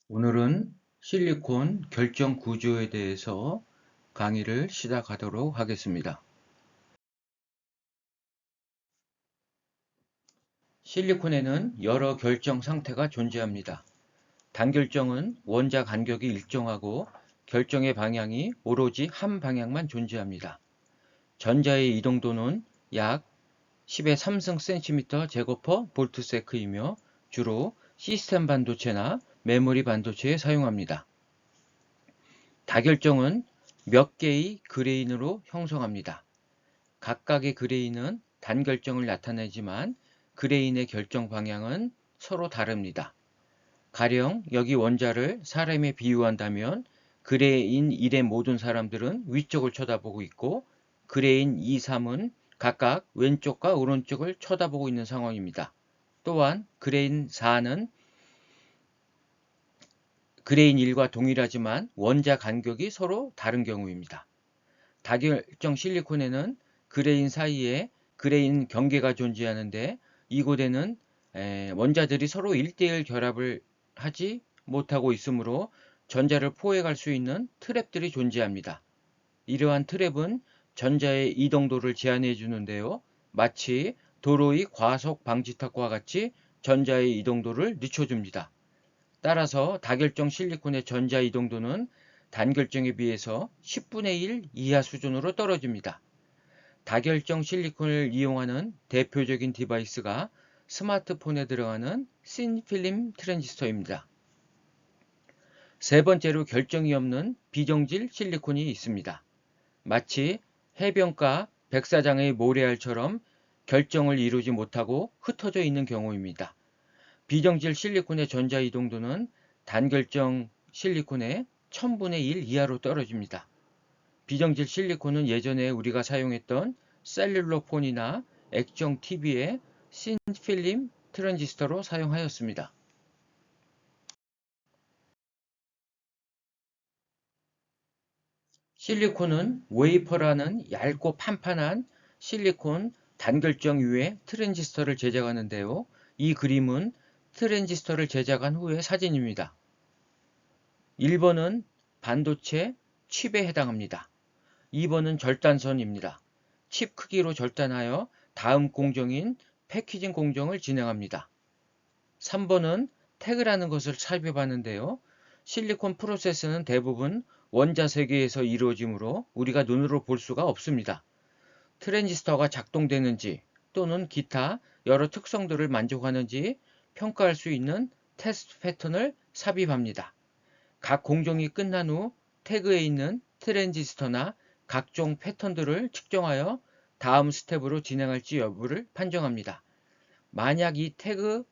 오늘은 실리콘 결정 구조에 대해서 강의를 시작하도록 하겠습니다. 실리콘에는 여러 결정 상태가 존재합니다. 단결정은 원자 간격이 일정하고 결정의 방향이 오로지 한 방향만 존재합니다. 전자의 이동도는 약 10의 3승 cm 제곱퍼 볼트세크이며 주로 시스템 반도체나 메모리 반도체에 사용합니다. 다결정은 몇 개의 그레인으로 형성합니다. 각각의 그레인은 단결정을 나타내지만 그레인의 결정 방향은 서로 다릅니다. 가령 여기 원자를 사람에 비유한다면 그레인 1의 모든 사람들은 위쪽을 쳐다보고 있고 그레인 2, 3은 각각 왼쪽과 오른쪽을 쳐다보고 있는 상황입니다. 또한 그레인 4는 그레인 1과 동일하지만 원자 간격이 서로 다른 경우입니다. 다결정 실리콘에는 그레인 사이에 그레인 경계가 존재하는데 이곳에는 원자들이 서로 1대1 결합을 하지 못하고 있으므로 전자를 포획할 수 있는 트랩들이 존재합니다. 이러한 트랩은 전자의 이동도를 제한해 주는데요. 마치 도로의 과속 방지턱과 같이 전자의 이동도를 늦춰줍니다. 따라서 다결정 실리콘의 전자 이동도는 단결정에 비해서 10분의 1 이하 수준으로 떨어집니다. 다결정 실리콘을 이용하는 대표적인 디바이스가 스마트폰에 들어가는 신 필름 트랜지스터입니다. 세 번째로 결정이 없는 비정질 실리콘이 있습니다. 마치 해변가 백사장의 모래알처럼 결정을 이루지 못하고 흩어져 있는 경우입니다. 비정질 실리콘의 전자 이동도는 단결정 실리콘의 1000분의 1 이하로 떨어집니다. 비정질 실리콘은 예전에 우리가 사용했던 셀룰러 폰이나 액정 TV에 신필름 트랜지스터로 사용하였습니다. 실리콘은 웨이퍼라는 얇고 판판한 실리콘 단결정 위에 트랜지스터를 제작하는데요. 이 그림은 트랜지스터를 제작한 후의 사진입니다. 1번은 반도체 칩에 해당합니다. 2번은 절단선입니다. 칩 크기로 절단하여 다음 공정인 패키징 공정을 진행합니다. 3번은 태그라는 것을 살펴봤는데요. 실리콘 프로세스는 대부분 원자 세계에서 이루어지므로 우리가 눈으로 볼 수가 없습니다. 트랜지스터가 작동되는지 또는 기타 여러 특성들을 만족하는지 평가할 수 있는 테스트 패턴을 삽입합니다. 각 공정이 끝난 후 태그에 있는 트랜지스터나 각종 패턴들을 측정하여 다음 스텝으로 진행할지 여부를 판정합니다. 만약 이 태그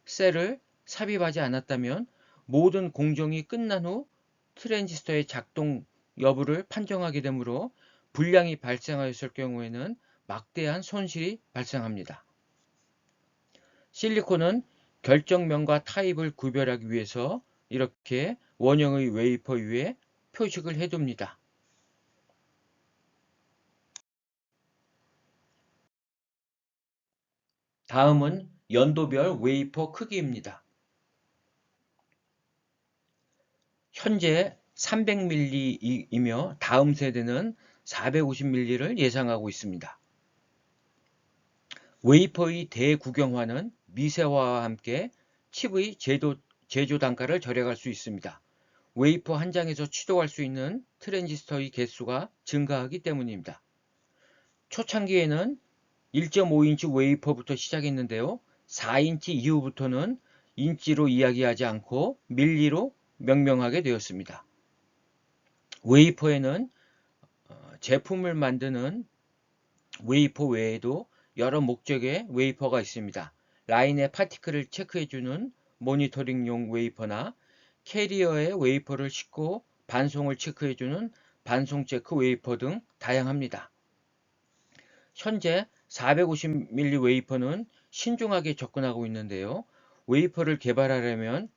셀을 삽입하지 않았다면 모든 공정이 끝난 후 트랜지스터의 작동 여부를 판정하게 되므로 불량이 발생하였을 경우에는 막대한 손실이 발생합니다. 실리콘은 결정면과 타입을 구별하기 위해서 이렇게 원형의 웨이퍼 위에 표식을 해둡니다. 다음은 연도별 웨이퍼 크기입니다. 현재 300mm이며 다음 세대는 450mm를 예상하고 있습니다. 웨이퍼의 대구경화는 미세화와 함께 칩의 제조 단가를 절약할 수 있습니다. 웨이퍼 한 장에서 취득할 수 있는 트랜지스터의 개수가 증가하기 때문입니다. 초창기에는 1.5인치 웨이퍼부터 시작했는데요. 4인치 이후부터는 인치로 이야기하지 않고 밀리로 명명하게 되었습니다. 웨이퍼에는 제품을 만드는 웨이퍼 외에도 여러 목적의 웨이퍼가 있습니다. 라인의 파티클을 체크해주는 모니터링용 웨이퍼나 캐리어에 웨이퍼를 싣고 반송을 체크해주는 반송 체크 웨이퍼 등 다양합니다. 현재 450mm 웨이퍼는 신중하게 접근하고 있는데요. 웨이퍼를 개발하려면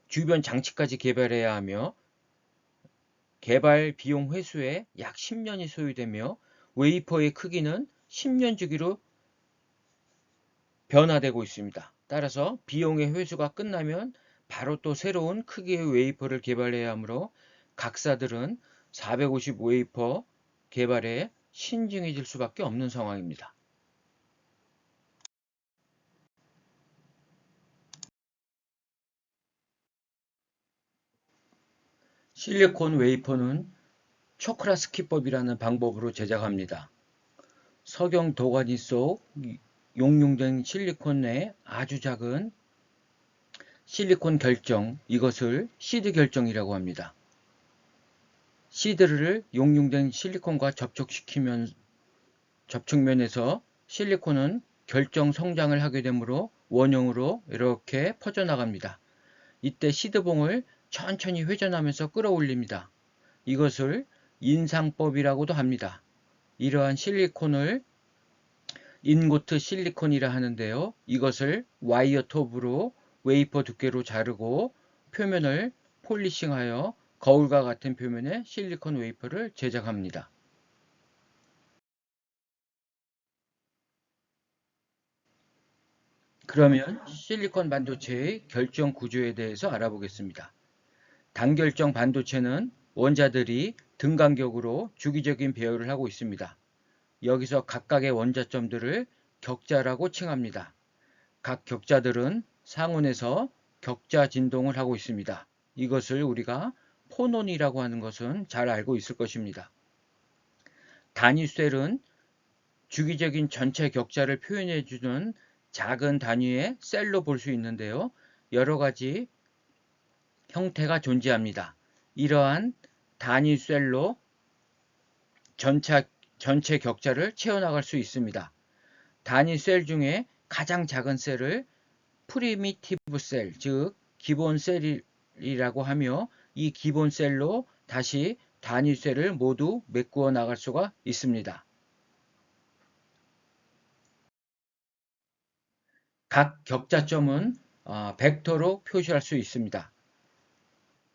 주변 장치까지 개발해야 하며 개발 비용 회수에 약 10년이 소요되며 웨이퍼의 크기는 10년 주기로 변화되고 있습니다. 따라서 비용의 회수가 끝나면 바로 또 새로운 크기의 웨이퍼를 개발해야 하므로 각사들은 450 웨이퍼 개발에 신중해질 수밖에 없는 상황입니다. 실리콘 웨이퍼는 초크라스키법이라는 방법으로 제작합니다. 석영 도가니 속 용융된 실리콘 내 아주 작은 실리콘 결정, 이것을 시드 결정이라고 합니다. 시드를 용융된 실리콘과 접촉면에서 실리콘은 결정 성장을 하게 되므로 원형으로 이렇게 퍼져나갑니다. 이때 시드봉을 천천히 회전하면서 끌어올립니다. 이것을 인상법이라고도 합니다. 이러한 실리콘을 인고트 실리콘이라 하는데요. 이것을 와이어 톱으로 웨이퍼 두께로 자르고 표면을 폴리싱하여 거울과 같은 표면의 실리콘 웨이퍼를 제작합니다. 그러면 실리콘 반도체의 결정 구조에 대해서 알아보겠습니다. 단결정 반도체는 원자들이 등간격으로 주기적인 배열을 하고 있습니다. 여기서 각각의 원자점들을 격자라고 칭합니다. 각 격자들은 상온에서 격자 진동을 하고 있습니다. 이것을 우리가 포논이라고 하는 것은 잘 알고 있을 것입니다. 단위셀은 주기적인 전체 격자를 표현해주는 작은 단위의 셀로 볼 수 있는데요. 여러 가지 형태가 존재합니다. 이러한 단위셀로 전체 격자를 채워나갈 수 있습니다. 단위 셀 중에 가장 작은 셀을 프리미티브 셀, 즉 기본 셀이라고 하며 이 기본 셀로 다시 단위 셀을 모두 메꾸어 나갈 수가 있습니다. 각 격자점은 벡터로 표시할 수 있습니다.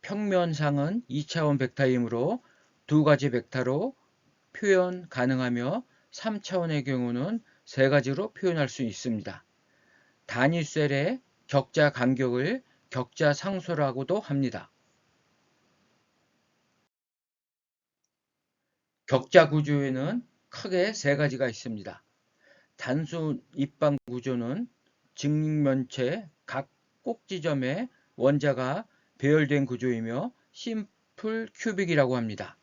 평면상은 2차원 벡터이므로 두 가지 벡터로 표현 가능하며 3차원의 경우는 세 가지로 표현할 수 있습니다. 단위셀의 격자 간격을 격자 상수라고도 합니다. 격자 구조에는 크게 세 가지가 있습니다. 단순 입방 구조는 직면체 각 꼭지점에 원자가 배열된 구조이며 심플 큐빅이라고 합니다.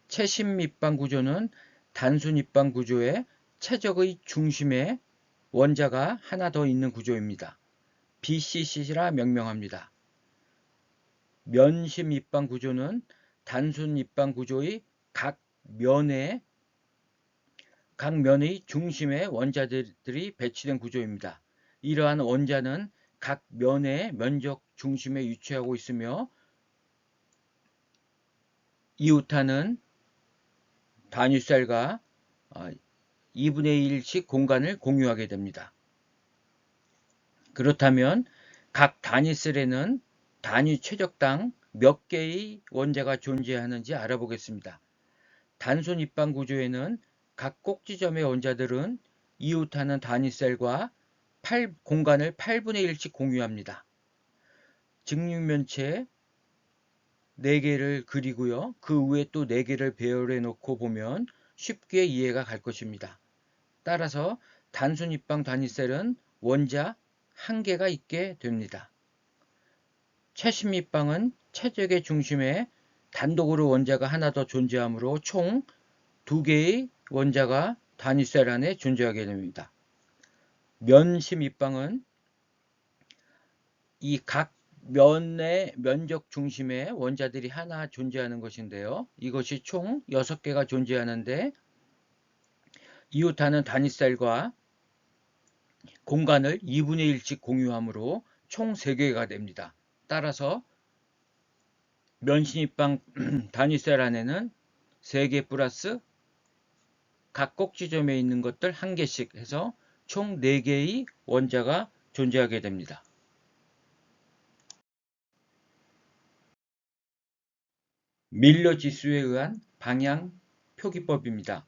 채심 입방 구조는 단순 입방 구조에 최적의 중심에 원자가 하나 더 있는 구조입니다. BCC라 명명합니다. 면심 입방 구조는 단순 입방 구조의 각 면의 중심에 원자들이 배치된 구조입니다. 이러한 원자는 각 면의 면적 중심에 위치하고 있으며 이웃하는 단위셀과 2분의 1씩 공간을 공유하게 됩니다. 그렇다면 각 단위셀에는 단위 최적당 몇 개의 원자가 존재하는지 알아보겠습니다. 단순 입방 구조에는 각 꼭지점의 원자들은 이웃하는 단위셀과 공간을 8분의 1씩 공유합니다. 직육면체 4개를 그리고요. 그 위에 또 4개를 배열해 놓고 보면 쉽게 이해가 갈 것입니다. 따라서 단순 입방 단위셀은 원자 1개가 있게 됩니다. 채심 입방은 최적의 중심에 단독으로 원자가 하나 더 존재하므로 총 2개의 원자가 단위셀 안에 존재하게 됩니다. 면심 입방은 이 각 면의 면적 중심에 원자들이 하나 존재하는 것인데요. 이것이 총 6개가 존재하는데 이웃하는 단위셀과 공간을 2분의 1씩 공유하므로 총 3개가 됩니다. 따라서 면심입방 단위셀 안에는 3개 플러스 각 꼭지점에 있는 것들 1개씩 해서 총 4개의 원자가 존재하게 됩니다. 밀러 지수에 의한 방향 표기법입니다.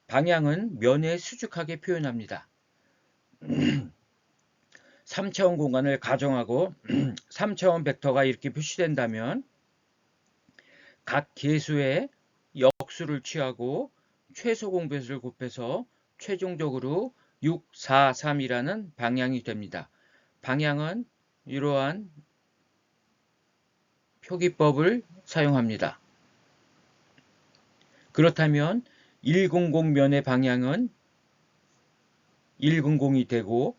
방향은 면에 수직하게 표현합니다. 3차원 공간을 가정하고 3차원 벡터가 이렇게 표시된다면 각 개수의 역수를 취하고 최소 공배수를 곱해서 최종적으로 6, 4, 3이라는 방향이 됩니다. 방향은 이러한 표기법을 사용합니다. 그렇다면 100면의 방향은 100이 되고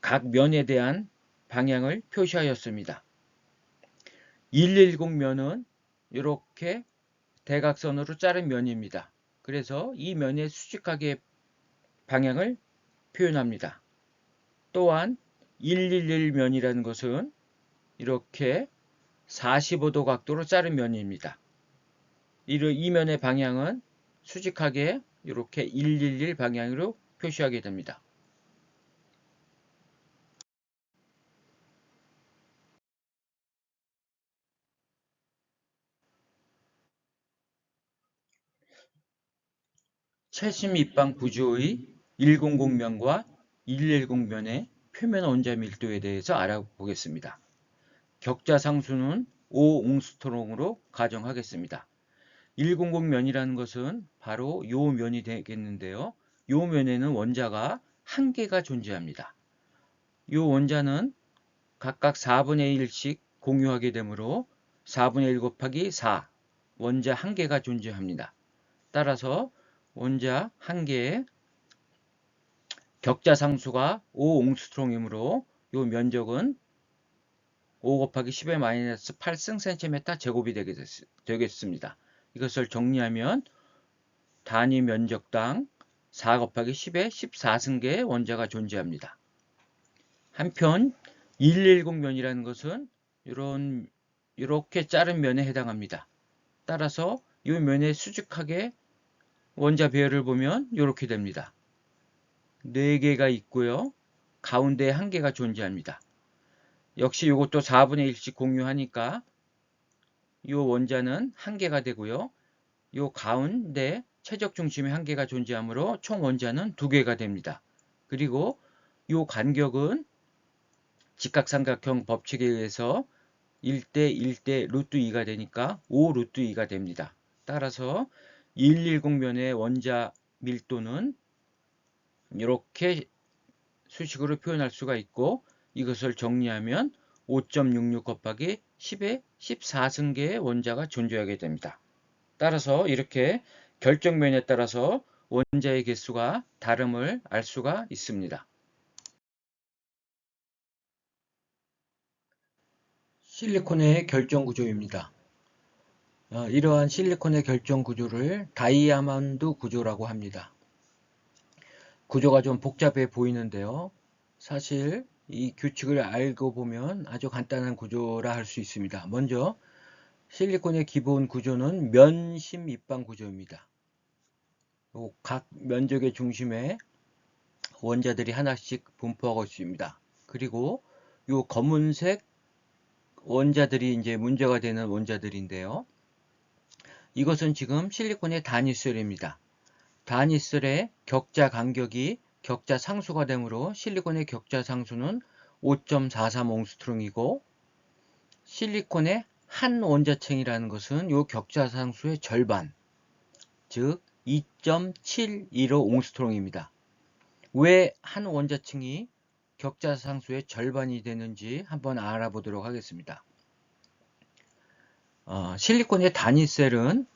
각 면에 대한 방향을 표시하였습니다. 110면은 이렇게 대각선으로 자른 면입니다. 그래서 이 면에 수직하게 방향을 표현합니다. 또한 111면이라는 것은 이렇게 45도 각도로 자른 면입니다. 이 면의 방향은 수직하게 이렇게 111 방향으로 표시하게 됩니다. 최신 밑방 구조의 100면과 110면의 표면 원자 밀도에 대해서 알아보겠습니다. 격자 상수는 5옹스트롱으로 가정하겠습니다. 100면이라는 것은 바로 이 면이 되겠는데요. 이 면에는 원자가 한 개가 존재합니다. 이 원자는 각각 4분의 1씩 공유하게 되므로 4분의 1 곱하기 4 원자 한 개가 존재합니다. 따라서 원자 한 개의 격자 상수가 5옹스트롱이므로 이 면적은 5 곱하기 10의 마이너스 8승 cm 제곱이 되겠습니다. 이것을 정리하면 단위 면적당 4 곱하기 10의 14승계의 원자가 존재합니다. 한편 110면이라는 것은 이렇게 자른 면에 해당합니다. 따라서 이 면에 수직하게 원자 배열을 보면 이렇게 됩니다. 4개가 있고요. 가운데에 1개가 존재합니다. 역시 이것도 4분의 1씩 공유하니까 이 원자는 1개가 되고요. 이 가운데 최적 중심에 1개가 존재하므로 총 원자는 2개가 됩니다. 그리고 이 간격은 직각삼각형 법칙에 의해서 1대 1대 루트 2가 되니까 5 루트 2가 됩니다. 따라서 110면의 원자 밀도는 이렇게 수식으로 표현할 수가 있고 이것을 정리하면 5.66 곱하기 10의 14승계의 원자가 존재하게 됩니다. 따라서 이렇게 결정면에 따라서 원자의 개수가 다름을 알 수가 있습니다. 실리콘의 결정 구조입니다. 이러한 실리콘의 결정 구조를 다이아몬드 구조라고 합니다. 구조가 좀 복잡해 보이는데요. 사실 이 규칙을 알고 보면 아주 간단한 구조라 할 수 있습니다. 먼저 실리콘의 기본 구조는 면심 입방 구조입니다. 각 면적의 중심에 원자들이 하나씩 분포하고 있습니다. 그리고 이 검은색 원자들이 이제 문제가 되는 원자들인데요. 이것은 지금 실리콘의 단위셀입니다. 단위셀의 격자 간격이 격자 상수가 되므로 실리콘의 격자 상수는 5.43옹스트롱이고 실리콘의 한 원자층이라는 것은 이 격자 상수의 절반, 즉 2.715옹스트롱입니다. 왜 한 원자층이 격자 상수의 절반이 되는지 한번 알아보도록 하겠습니다. 실리콘의 단위셀은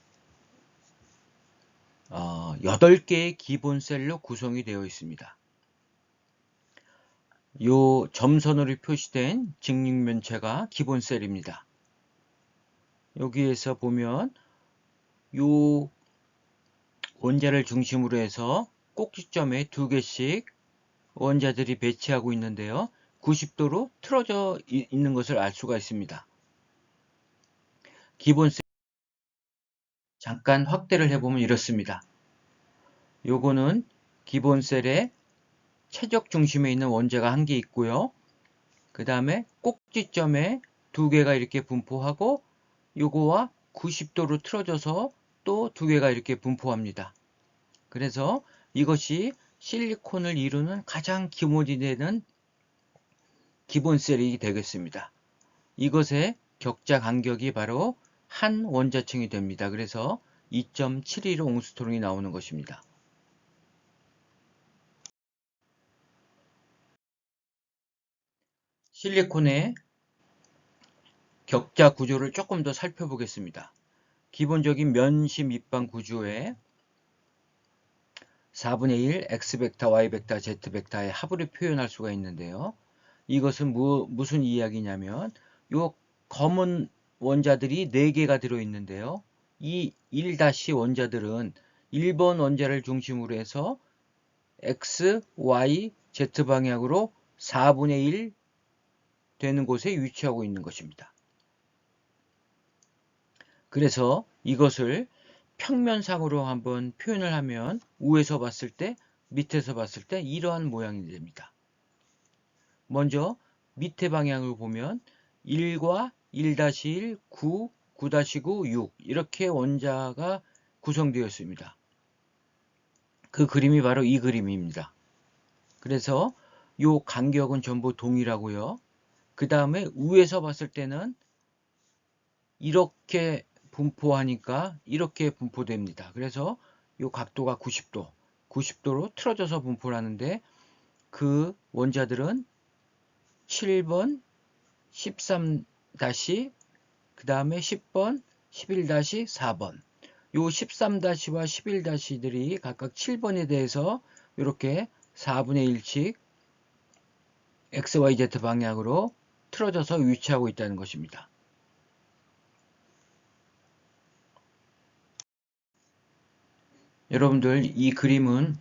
8개의 기본 셀로 구성이 되어 있습니다. 이 점선으로 표시된 직육면체가 기본 셀입니다. 여기에서 보면 이 원자를 중심으로 해서 꼭지점에 2개씩 원자들이 배치하고 있는데요. 90도로 틀어져 있는 것을 알 수가 있습니다. 기본 셀 잠깐 확대를 해보면 이렇습니다. 요거는 기본 셀의 최적 중심에 있는 원자가 1개 있고요. 그 다음에 꼭지점에 2개가 이렇게 분포하고 요거와 90도로 틀어져서 또 2개가 이렇게 분포합니다. 그래서 이것이 실리콘을 이루는 가장 기본이 되는 기본 셀이 되겠습니다. 이것의 격자 간격이 바로 한 원자층이 됩니다. 그래서 2.71 옹스트롱이 나오는 것입니다. 실리콘의 격자 구조를 조금 더 살펴보겠습니다. 기본적인 면시 밑방 구조에 4분의 1 X벡터, Y벡터, Z벡터의 합을 표현할 수가 있는데요. 이것은 무슨 이야기냐면 이 검은 원자들이 4개가 들어있는데요. 이 1- 원자들은 1번 원자를 중심으로 해서 X, Y, Z 방향으로 4분의 1 되는 곳에 위치하고 있는 것입니다. 그래서 이것을 평면상으로 한번 표현을 하면 위에서 봤을 때, 밑에서 봤을 때 이러한 모양이 됩니다. 먼저 밑에 방향을 보면 1과 1-1, 9, 9-9, 6 이렇게 원자가 구성되어 있습니다. 그 그림이 바로 이 그림입니다. 그래서 이 간격은 전부 동일하고요. 그 다음에 위에서 봤을 때는 이렇게 분포하니까 이렇게 분포됩니다. 그래서 이 각도가 90도, 90도로 틀어져서 분포를 하는데 그 원자들은 7번, 13- 그 다음에 10번, 11-4번 요 13-와 11-들이 각각 7번에 대해서 이렇게 4분의 1씩 XYZ 방향으로 틀어져서 위치하고 있다는 것입니다. 여러분들 이 그림은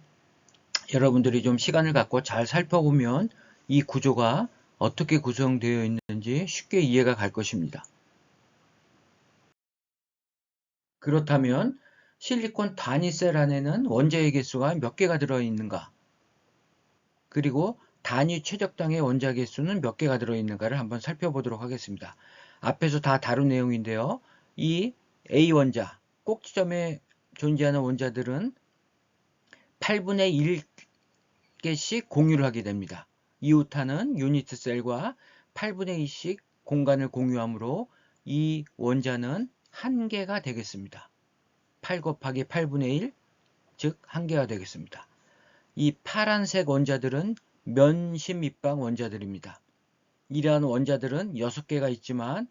여러분들이 좀 시간을 갖고 잘 살펴보면 이 구조가 어떻게 구성되어 있는지 쉽게 이해가 갈 것입니다. 그렇다면 실리콘 단위셀 안에는 원자의 개수가 몇 개가 들어있는가? 그리고 단위 최적당의 원자 개수는 몇 개가 들어있는가를 한번 살펴보도록 하겠습니다. 앞에서 다 다룬 내용인데요. 이 A 원자, 꼭지점에 존재하는 원자들은 8분의 1개씩 공유를 하게 됩니다. 이오탄은 유니트 셀과 8분의 2씩 공간을 공유하므로 이 원자는 1개가 되겠습니다. 8 곱하기 8분의 1, 즉 1개가 되겠습니다. 이 파란색 원자들은 면심 밑방 원자들입니다. 이러한 원자들은 6개가 있지만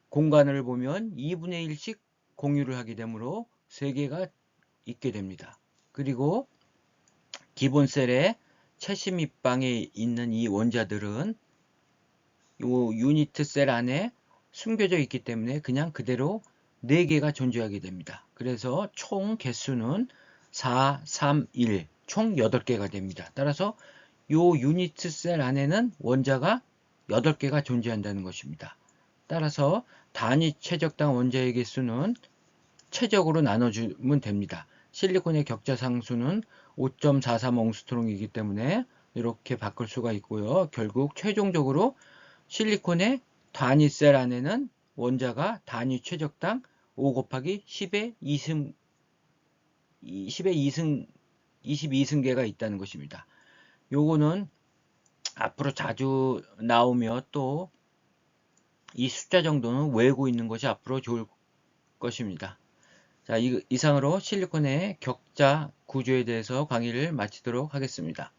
공간을 보면 2분의 1씩 공유를 하게 되므로 3개가 있게 됩니다. 그리고 기본 셀의 채심 밑방에 있는 이 원자들은 이 유니트 셀 안에 숨겨져 있기 때문에 그냥 그대로 4개가 존재하게 됩니다. 그래서 총 개수는 4, 3, 1, 총 8개가 됩니다. 따라서 이 유니트 셀 안에는 원자가 8개가 존재한다는 것입니다. 따라서 단위 최적당 원자의 개수는 최적으로 나눠주면 됩니다. 실리콘의 격자 상수는 5.43 옹스트롱이기 때문에 이렇게 바꿀 수가 있고요. 결국 최종적으로 실리콘의 단위 셀 안에는 원자가 단위 최적당 5 곱하기 10의 22승계가 있다는 것입니다. 요거는 앞으로 자주 나오며 또 이 숫자 정도는 외우고 있는 것이 앞으로 좋을 것입니다. 자, 이상으로 실리콘의 격자 구조에 대해서 강의를 마치도록 하겠습니다.